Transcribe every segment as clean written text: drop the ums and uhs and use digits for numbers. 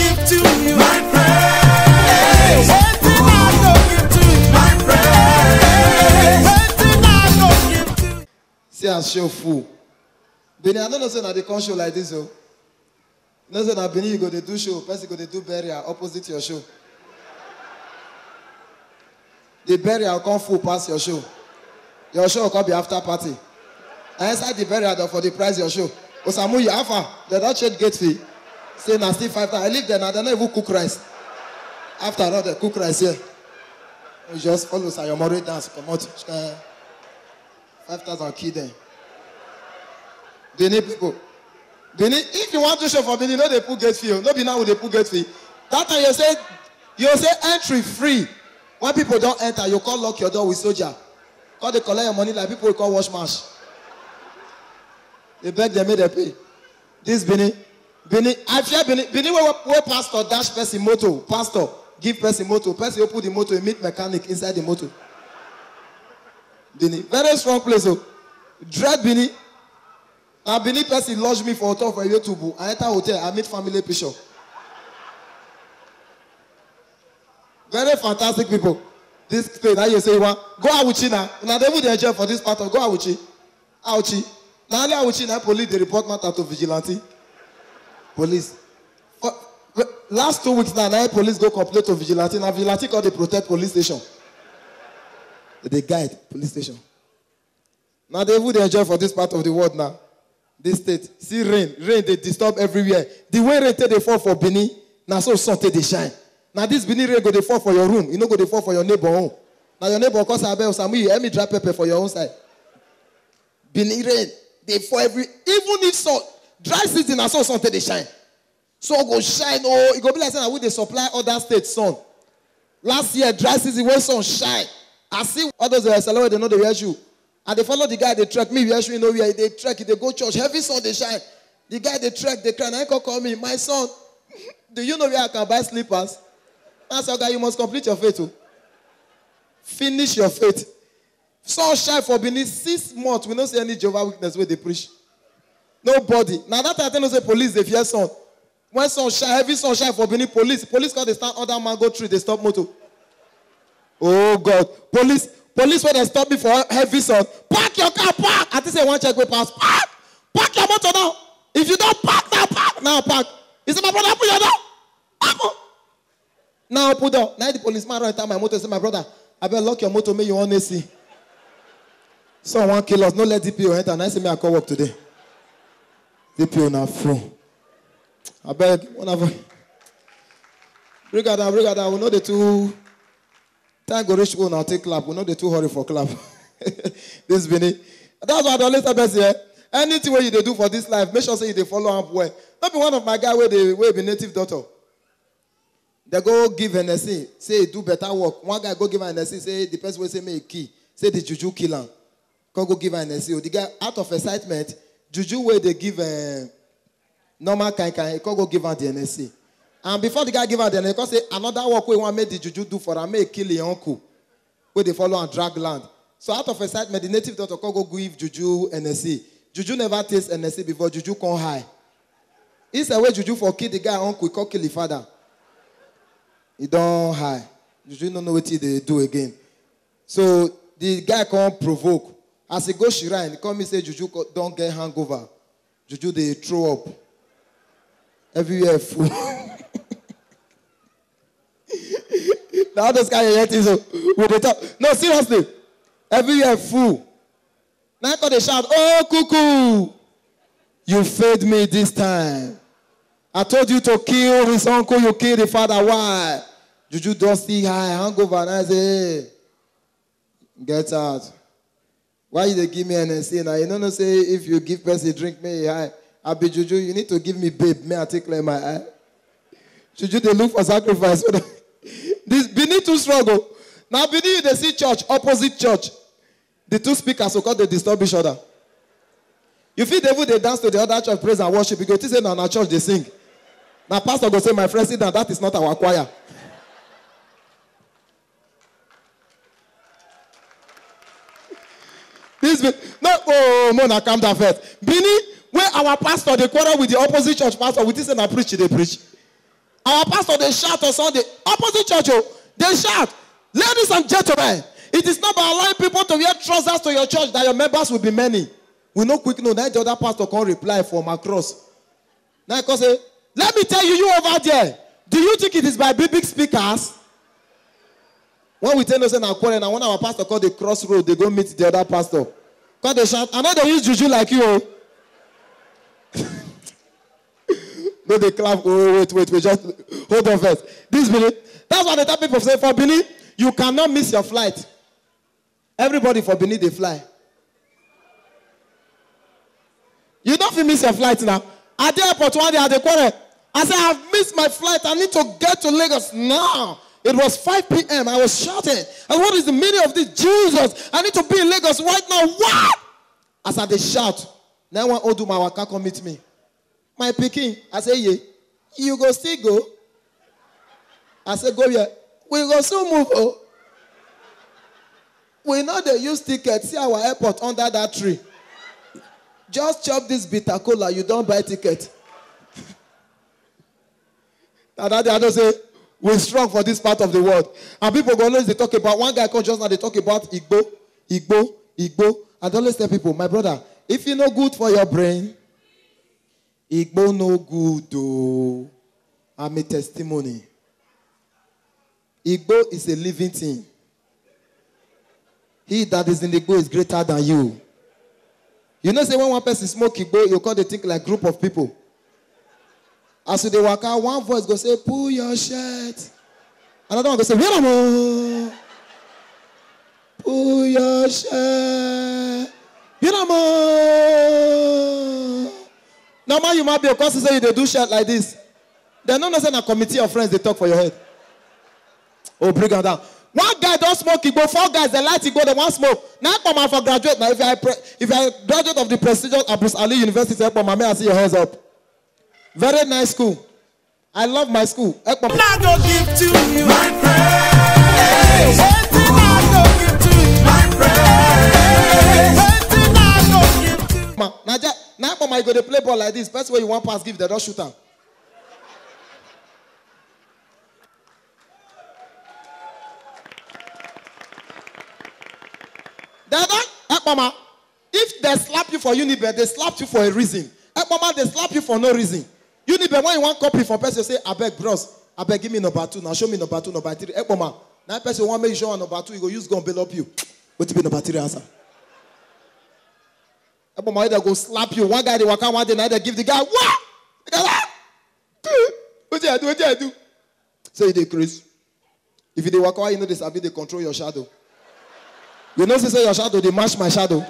give to you? My praise. Waiting I go give to you. My praise. Waiting I go give to you. See as show full. Bini, I don't know say na they come show like this, oh. No say na Bini you go to do show, person go to do burial opposite your show. The burial come full past your show. Your show will come be after party. And inside the burial for the price your show. Osamu you alpha, they don't change gate fee. Say na still 5,000. I live there now, they don't even cook rice. After all, they cook rice here. You just follow your mother dance, come out. 5,000 key there. Bini people. Bini, if you want to show for Bini, no they put gate fee. No be now will they put gate fee. That time you say entry free. When people don't enter, you call lock your door with soldier. Call they collect your money like people call wash mash. They beg them, make them pay. This Bini, I fear Bini where pastor dash person motor. Pastor give person motor. Person put the motor, meet mechanic inside the motor. Bini, very strong place. Oh. Dread Bini. Now Bini person lodge me for a talk for YouTube. I enter hotel, I meet family picture. Very fantastic people. This place, now you say, go Awuchi now. Now they would enjoy for this part of go Awuchi. Awuchi. Now Awuchi now police they report matter to vigilante. Police. Last 2 weeks now police go complain to vigilante. Now vigilante call the protect police station. They guide police station. Now they would enjoy for this part of the world now. This state. See rain they disturb everywhere. The way rain they fall for Bini, now so sun they shine. Now this Bini rain go they fall for your room. You know go they fall for your neighbor home. Now your neighbor cause Samu, let me dry pepper for your own side. Bini rain, they fall even if sun, dry season now so sun they shine. So go shine, oh, it go be like saying we they supply other states sun. Last year, dry season when sun shine. I see others they celebrate, they know they wear shoe. And they follow the guy, they trek me, wear shoe, you know where they trek, they go church, heavy sun they shine. The guy they trek, they cry, and I call me, my son, do you know where I can buy slippers? That's our guy, you must complete your faith. Too. Finish your faith. Sun shine for beneath 6 months. We don't see any Jehovah Witness where they preach. Nobody. Now that I tell you, say police, they fear sun. When sun shine, heavy sun shine for beneath police. Police call they stand under mango tree, they stop motor. Oh God. Police when they stop me for heavy sun. Park your car, park. I think say one check way pass. Park your motor now. If you don't park, now park. Now park. He said, my brother, put your door. Park. Now put down. Now the policeman right time my motor say, my brother, I better lock your motor, make you want to see. Someone kill us, no let DPO enter. And I say, me I call work today. DPO now full. I beg, one of them. Bring her down. We know the two. Time go reach one, I'll take clap. We know the two hurry for clap. This Bini. That's why I don't listen best here. Anything where you do for this life, make sure say you they follow up well. Not be one of my guys where they be native daughter. They go give NSC, say do better work. One guy go give an NSC, say the person will say me a key. Say the juju kill him. Go give an NSC. The guy out of excitement, juju where they give normal kind, go give him the NSC. And before the guy give him the NSC, say another work we want make the juju do for him, make kill your uncle. Where they follow and drag land. So out of excitement, the native daughter go give juju NSC. Juju never taste NSC before juju come high. It's a way juju for kill the guy uncle, he kill the father. He don't high. Juju don't know what they do again. So the guy can't provoke. As he go shrine, he come and say Juju don't get hangover. Juju they throw up. Everywhere full. Now those guys are so with the top. No, seriously. Everywhere full. Now they shout, oh cuckoo. You failed me this time. I told you to kill his uncle, you kill the father. Why? Juju don't see high hangover. And I say, hey, get out. Why you they give me NSC now? You know say if you give person drink me high, I be Juju, you need to give me babe. May I take like my eye? Juju they look for sacrifice. This Bini too struggle. Now Bini they see church, opposite church. The two speakers so called they disturb each other. You feel they dance to the other church, praise and worship. You go to say now our church they sing. Now pastor go say, my friend, sit down, that is not our choir. This no, oh, Mona, calm down first. Bini, where our pastor they quarrel with the opposite church pastor, we say na preach, they preach. Our pastor, they shout on Sunday. Opposite church, they shout. Ladies and gentlemen, it is not by allowing people to wear trousers to your church that your members will be many. We no quick know that the other pastor can't reply from across. Now I can say, let me tell you, you over there, do you think it is by big speakers? When we tell us in our quarrel, and when our pastor called the crossroad, they go meet the other pastor. Because they shout, I know they use juju like you. No, they clap. Oh, wait, just hold on first. This minute, that's why the type people say, for Benin, you cannot miss your flight. Everybody for Benin, they fly. You don't feel miss your flight now. At the airport one day at the quarter, I said, I've missed my flight. I need to get to Lagos now. It was 5 p.m. I was shouting. And what is the meaning of this? Jesus, I need to be in Lagos right now. What? As I they shout, now one Oduma Waka come meet me. My picking, I say, yeah, you go still go. I say, go here. We go still move. Oh. We know they use tickets. See our airport under that tree. Just chop this bitter cola. You don't buy ticket. And I don't say, we're strong for this part of the world. And people go always they talk about, one guy called just now, they talk about Igbo. And always tell people, my brother, if you know good for your brain, Igbo no good though. I'm a testimony. Igbo is a living thing. He that is in Igbo is greater than you. You know, say when one person smoke Igbo, you call the thing like group of people. As they walk out, one voice go say, pull your shirt. Another one go say, Viramo. Pull your shirt. Viramo. Now, you might be a person say they do shirt like this. They don't know say a committee of friends they talk for your head. Oh, bring them down. One guy don't smoke Igbo, 4 guys they like Igbo, they want smoke. Now come on for graduate. Now if you are a graduate of the prestigious Abu Ali University, may I see your hands up? Very nice school. I love my school. I go give to you my praise. Everything I go give to you my praise. Everything I go give to you. Now you go to play ball like this. Best way you want pass give, they don't shoot them. If they slap you for Unibe, they slap you for a reason. They slap you for no reason. Unibe, when you want copy from person, you say, I beg, bros, I beg, give me number 2. Now show me number 2, number 3. Now person want me to show number 2, you go use gun bail up you. What to be number 3 answer? They go slap you. One guy they walk out one day, now they give the guy, what? What do I do? Say they crazy. If they walk out, you know this, I mean they control your shadow. You know, say your shadow, they match my shadow.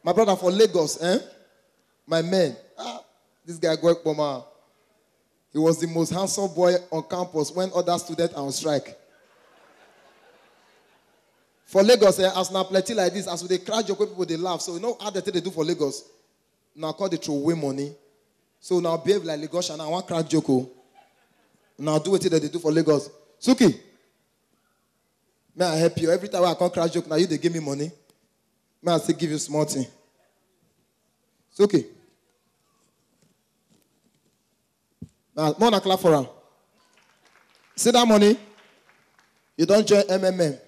My brother for Lagos, my man, this guy go Ekpoma. He was the most handsome boy on campus when other students are on strike. For Lagos, as now plenty like this, as they crash joke, people they laugh. So you know how they do for Lagos? Now call they throw away money. So now behave like Lagos and I want crack joke. Now do what they do for Lagos. Suki, may I help you? Every time I come crash joke, now they give me money. May I still give you small thing? Suki. Now, more than clap for her. See that money? You don't join MMM.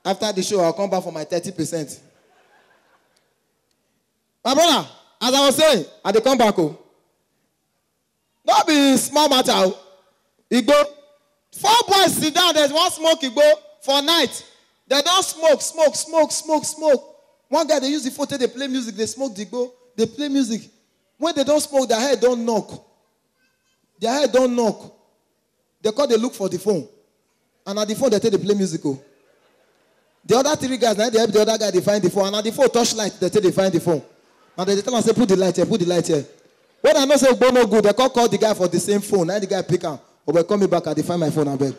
After the show, I'll come back for my 30%. My brother, as I was saying, I dey come back. Don't be small matter. Igbo. 4 boys sit down, there's one smoke Igbo for night. They don't smoke. One guy, they use the photo, they play music, they smoke the Igbo, they play music. When they don't smoke, their head don't knock. Their head don't knock. They call, they look for the phone. And at the phone, they tell they play musical. The other 3 guys, now they help the other guy, they find the phone. And at the phone, touchlight, they tell they find the phone. And they tell them, say, put the light here. When I know say, go no good, they call the guy for the same phone. Now the guy pick up. Or they call me back and they find my phone and bed.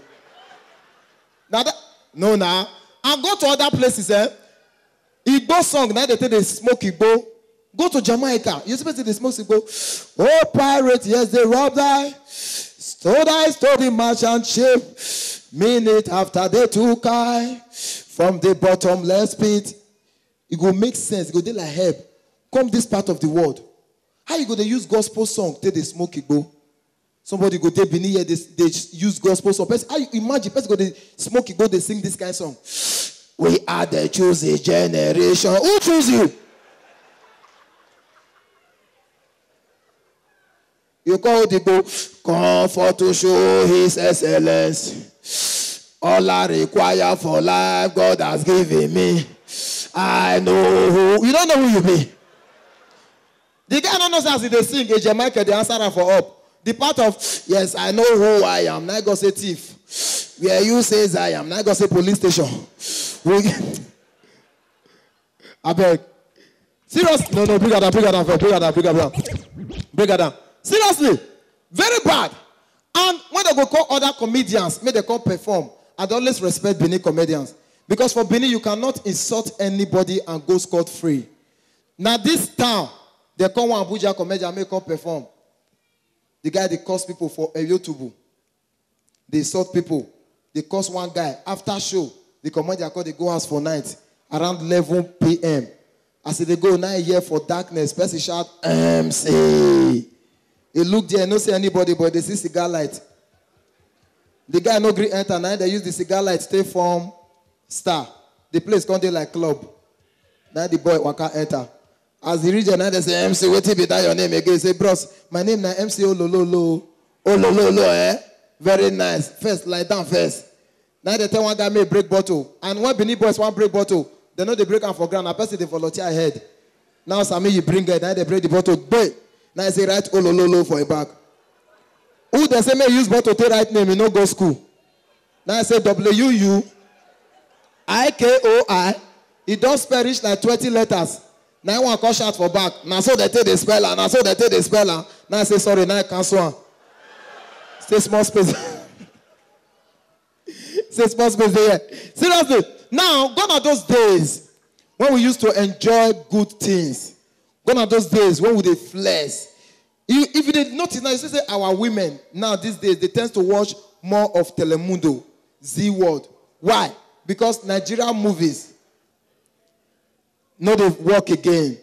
Now that, no, now. And go to other places, Igbo song, now they tell they smoke Igbo. Go to Jamaica. You're supposed to they smoke Igbo. Oh, pirate, yes, they robbed I. Stole the merchant ship. Minute after they took I from the bottomless pit. It will make sense. It will be like help. come this part of the world. How you go to use gospel song till they smoke igbo? Somebody go there Benin here, they use gospel song. How you imagine person go they smoke igbo, they sing this kind of song? We are the chosen generation. Who choose you? You call the book, come for to show his excellence. All I require for life, God has given me. I know who. You don't know who you be. The guy don't know as they sing, AJ Michael, the answer for up. The part of, yes, I know who I am. Now go say thief. Where you says I am. Now go say police station. I beg. Seriously. No, bring it down. Bring it down. Seriously. Very bad. And when they go call other comedians, may they come perform. I'd always respect Benin comedians. Because for Benin, you cannot insult anybody and go scot-free. Now this town, they come one Abuja comedian, may come perform. The guy, they curse people for a YouTube. They insult people. They curse one guy. After show, the comedian called, they go house for night. Around 11 p.m. As they go 9 years for darkness, person shout, MC. They look there, no see anybody, but they see cigar light. The guy no green enter, now they use the cigar light, stay from star. The place come there like club. Now the boy waka enter. As he reach there, now they say, MC, what be that your name again? He say, bros, my name now MC Olololo. Olololo, eh? Very nice. First, lie down first. Now they tell one guy may break bottle. And when Benin boys want break bottle, they know they break am for ground. A person they volunteer ahead. Now Sammy you bring it, now they break the bottle. Boy. Now I say write Olololo for a back. Who they say may use bottle to write name, you no go school. Now I say WUUIKOI. It does perish like 20 letters. Now I want to call shot for back. Now so they take the speller. Now so they take the speller. Now I say sorry, now I cancel. Stay small space. Stay small space there. Seriously. Now, gone are those days when we used to enjoy good things. Gone are those days when we dey flex. If you did notice now, you say our women now these days they tend to watch more of Telemundo, Z World. Why? Because Nigerian movies no they work again.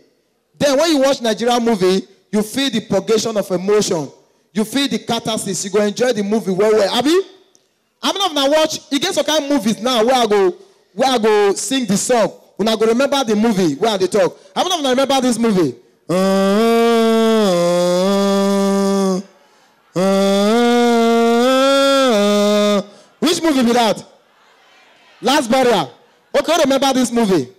Then when you watch Nigerian movie, you feel the purgation of emotion. You feel the catharsis. You go enjoy the movie well. Abi? I'm not gonna watch. You get some kind of movies now where I go sing the song. When I go remember the movie where they talk. I'm not gonna remember this movie. Which movie be that? Last Barrier. Okay, remember this movie.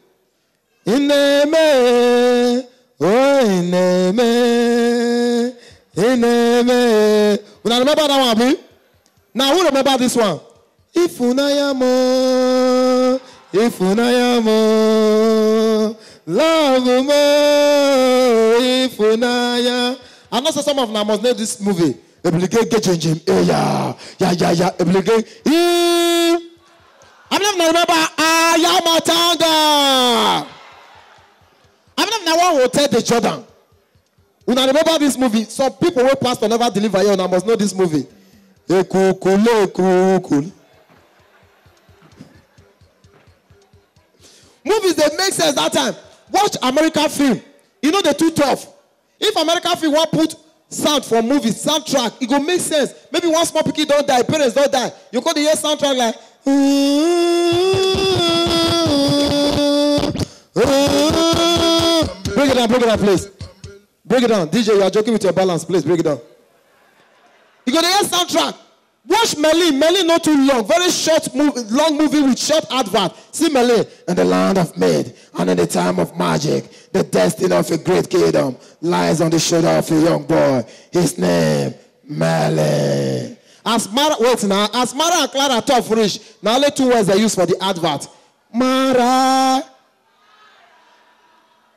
Ineme, oh ineme, ineme. When I remember that one, Abi? Now who remember this one? Ifunayamo, love mo, Ifunaya. I know some of them must know this movie. Obligate get change. Yeah. Obligate. I'm not remember Ayamatanga. I'm not one who tell the Jordan. When I remember this movie, some people who pastor never deliver here, and I must know this movie. Movies that make sense that time. Watch American film. You know they're too tough. If American film want put sound for movies, soundtrack, it go make sense. Maybe one small pikin don't die, parents don't die. You go to hear soundtrack like break it down, please. Break it down. DJ, you are joking with your balance, please. Break it down. You go to hear soundtrack. Watch Merlin. Merlin not too long. Very short movie, long movie with short advert. See Merlin. In the land of mid and in the time of magic, the destiny of a great kingdom lies on the shoulder of a young boy. His name, Merlin. As Mara and Clara talk for rich. Now only 2 words they use for the advert. Mara.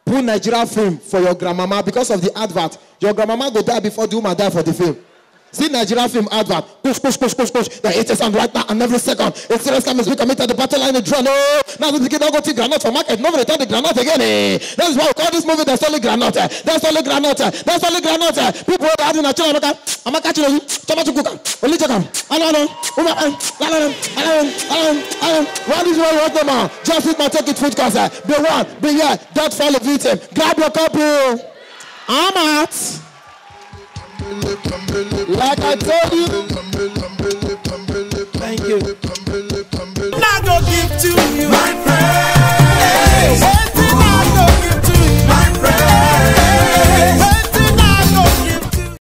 Put Nigerian film for your grandmama because of the advert. Your grandmama go die before the woman die for the film. See Nigerian film advert. Push. The 80 sound right now and every second. It's serious coming. We commit to the battle line in drone. Oh, now the kid don't go to granite for market. Nobody return the granite again. That's why we call this movie the solid granite. That's solid granite. That's solid granite. People are having a chill. I'm a catching you. Tomato cooker. Only check them. One is why you want them on. Just hit my ticket food cause be one, be here, don't follow victim. Grab your copy. I'm out. Like I told you. Thank you. Now go give to you.